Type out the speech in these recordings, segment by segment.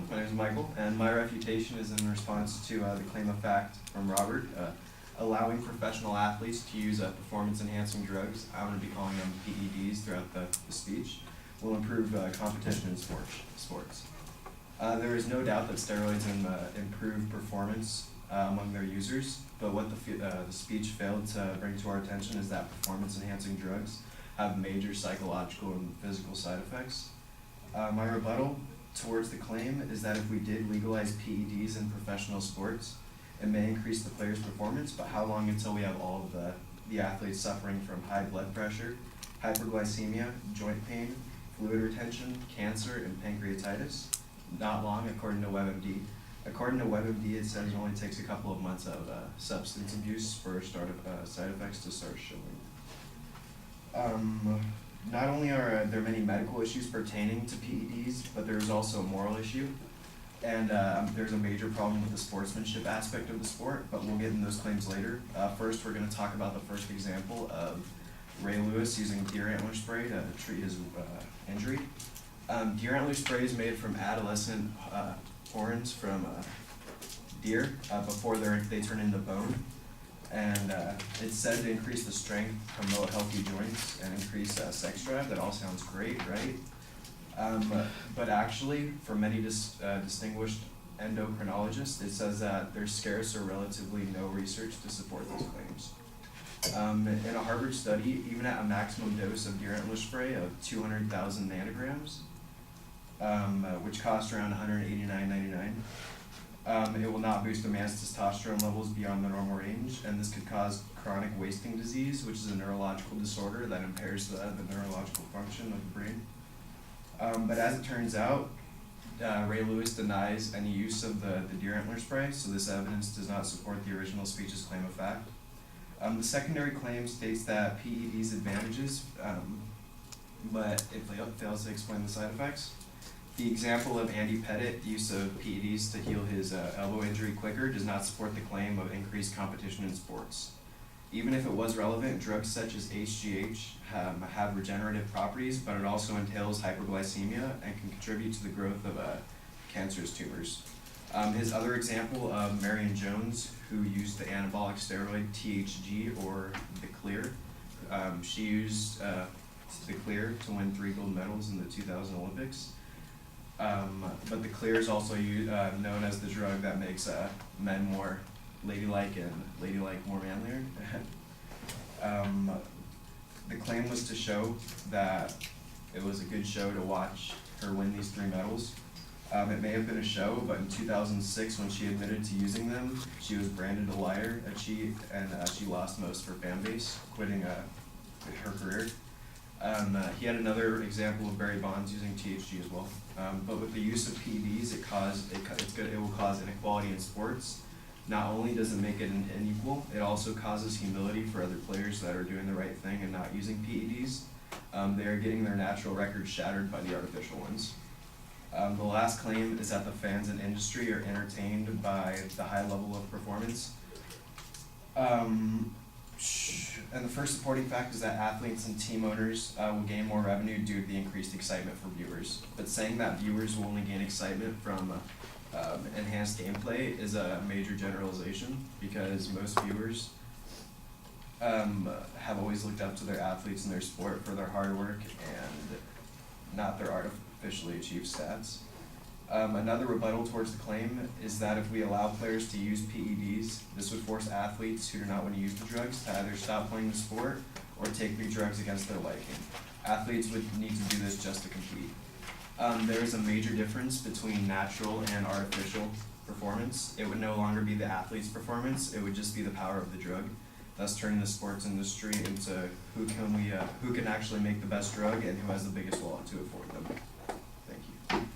everyone. My name is Michael, and my refutation is in response to the claim of fact from Robert, allowing professional athletes to use performance-enhancing drugs. I'm going to be calling them PEDs throughout the speech. Will improve competition in sports. There is no doubt that steroids improve performance among their users, but what the speech failed to bring to our attention is that performance-enhancing drugs have major psychological and physical side effects. My rebuttal towards the claim is that if we did legalize PEDs in professional sports, it may increase the player's performance, but how long until we have all of the athletes suffering from high blood pressure, hyperglycemia, joint pain, fluid retention, cancer, and pancreatitis? Not long, according to WebMD. According to WebMD, it says it only takes a couple of months of substance abuse for side effects to start showing. Not only are there many medical issues pertaining to PEDs, but there's also a moral issue. And there's a major problem with the sportsmanship aspect of the sport, but we'll get into those claims later. First, we're going to talk about the first example of Ray Lewis using deer antler spray to treat his injury. Deer antler spray is made from adolescent horns from deer before they turn into bone. And it's said to increase the strength, promote healthy joints, and increase sex drive. That all sounds great, right? But actually, for many distinguished endocrinologists, it says that there's scarce or relatively no research to support those claims. In a Harvard study, even at a maximum dose of deer antler spray of 200,000 nanograms, which cost around $189.99, it will not boost a man's testosterone levels beyond the normal range, and this could cause chronic wasting disease, which is a neurological disorder that impairs the neurological function of the brain. But as it turns out, Ray Lewis denies any use of the deer antler spray, so this evidence does not support the original speech's claim of fact. The secondary claim states that PED's advantages, but it fails to explain the side effects. The example of Andy Pettit, the use of PEDs to heal his elbow injury quicker, does not support the claim of increased competition in sports. Even if it was relevant, drugs such as HGH have regenerative properties, but it also entails hyperglycemia and can contribute to the growth of cancerous tumors. His other example of Marion Jones, who used the anabolic steroid THG, or the Clear. She used the Clear to win 3 gold medals in the 2000 Olympics. But the Clear is also known as the drug that makes men more ladylike and more manlier. The claim was to show that it was a good show to watch her win these 3 medals. It may have been a show, but in 2006, when she admitted to using them, she was branded a liar, a cheat, and she lost most of her fan base, quitting her career. He had another example of Barry Bonds using THG as well. But with the use of PEDs, it will cause inequality in sports. Not only does it make it unequal, it also causes humility for other players that are doing the right thing and not using PEDs. They are getting their natural records shattered by the artificial ones. The last claim is that the fans and industry are entertained by the high level of performance. And the first supporting fact is that athletes and team owners will gain more revenue due to the increased excitement for viewers. But saying that viewers will only gain excitement from enhanced gameplay is a major generalization, because most viewers have always looked up to their athletes in their sport for their hard work and not their artificially achieved stats. Another rebuttal towards the claim is that if we allow players to use PEDs, this would force athletes who do not want to use the drugs to either stop playing the sport or take the drugs against their liking. Athletes would need to do this just to compete. There is a major difference between natural and artificial performance. It would no longer be the athlete's performance, it would just be the power of the drug, thus turning the sports industry into who can actually make the best drug and who has the biggest wallet to afford them. Thank you.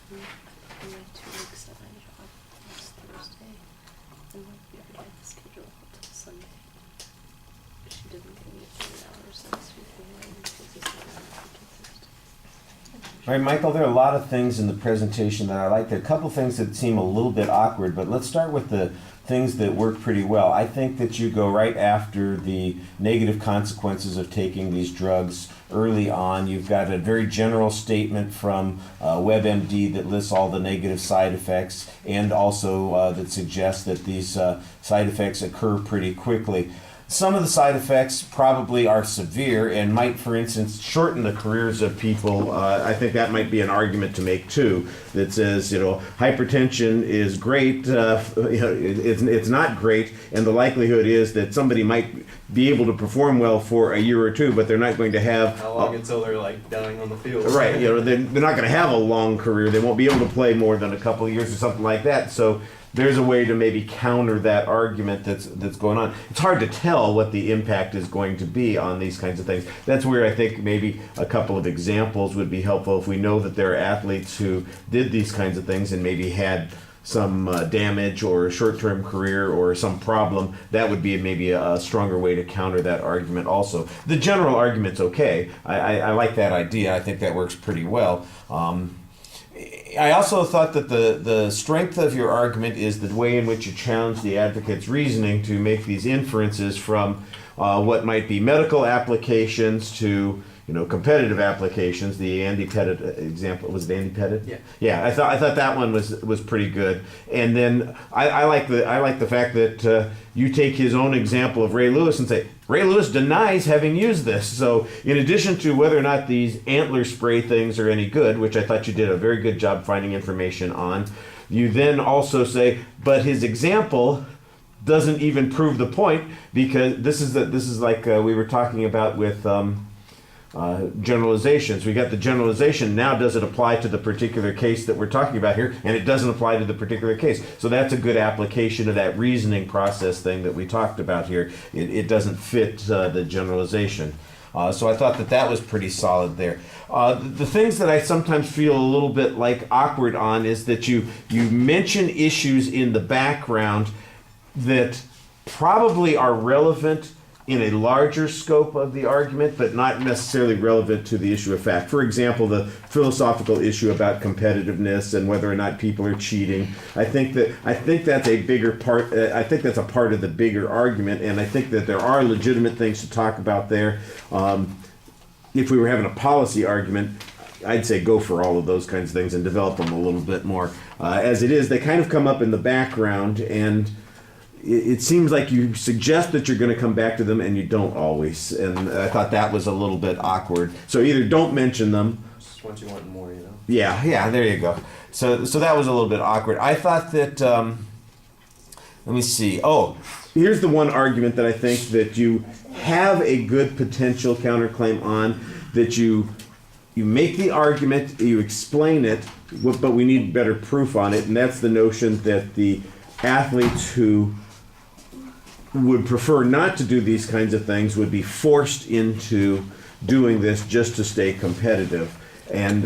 In my 2 weeks at my job last Thursday, and like we already had the schedule until Sunday. She didn't give me 3 hours last week anyway because it's not consistent. All right, Michael, there are a lot of things in the presentation that I like. There are a couple things that seem a little bit awkward, but let's start with the things that work pretty well. I think that you go right after the negative consequences of taking these drugs early on. You've got a very general statement from WebMD that lists all the negative side effects and also that suggests that these side effects occur pretty quickly. Some of the side effects probably are severe and might, for instance, shorten the careers of people. I think that might be an argument to make too, that says, hypertension is great, it's not great, and the likelihood is that somebody might be able to perform well for a year or two, but they're not going to have... How long until they're like dying on the field? Right, they're not going to have a long career. They won't be able to play more than a couple of years or something like that. So there's a way to maybe counter that argument that's going on. It's hard to tell what the impact is going to be on these kinds of things. That's where I think maybe a couple of examples would be helpful. If we know that there are athletes who did these kinds of things and maybe had some damage or a short-term career or some problem, that would be maybe a stronger way to counter that argument also. The general argument's okay. I like that idea. I think that works pretty well. I also thought that the strength of your argument is the way in which you challenge the advocate's reasoning to make these inferences from what might be medical applications to competitive applications. The Andy Pettit example, was it Andy Pettit? Yeah. Yeah, I thought that one was pretty good. And then I like the fact that you take his own example of Ray Lewis and say Ray Lewis denies having used this. So in addition to whether or not these antler spray things are any good, which I thought you did a very good job finding information on, you then also say, but his example doesn't even prove the point, because this is like we were talking about with generalizations. We got the generalization. Now does it apply to the particular case that we're talking about here? And it doesn't apply to the particular case. So that's a good application of that reasoning process thing that we talked about here. It doesn't fit the generalization. So I thought that was pretty solid there. The things that I sometimes feel a little bit like awkward on is that you mention issues in the background that probably are relevant in a larger scope of the argument, but not necessarily relevant to the issue of fact. For example, the philosophical issue about competitiveness and whether or not people are cheating. I think that's a bigger part. I think that's a part of the bigger argument, and I think that there are legitimate things to talk about there. If we were having a policy argument, I'd say go for all of those kinds of things and develop them a little bit more. As it is, they kind of come up in the background, and it seems like you suggest that you're going to come back to them and you don't always. And I thought that was a little bit awkward. So either don't mention them. Just once you want more, Yeah, there you go. So that was a little bit awkward. I thought that, let me see. Oh, here's the one argument that I think that you have a good potential counterclaim on, that you make the argument, you explain it, but we need better proof on it. And that's the notion that the athletes who would prefer not to do these kinds of things would be forced into doing this just to stay competitive. And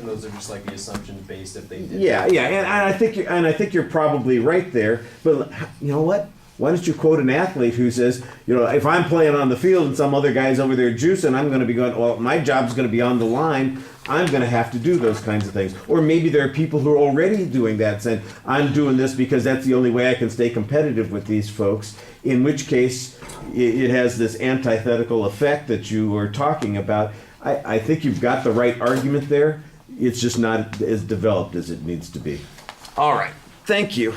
those are just like the assumptions based if they did. Yeah, and I think you're probably right there. But you know what? Why don't you quote an athlete who says, if I'm playing on the field and some other guy's over there juicing, I'm going to be going, well, my job's going to be on the line. I'm going to have to do those kinds of things. Or maybe there are people who are already doing that, saying, I'm doing this because that's the only way I can stay competitive with these folks, in which case it has this antithetical effect that you were talking about. I think you've got the right argument there. It's just not as developed as it needs to be. All right. Thank you.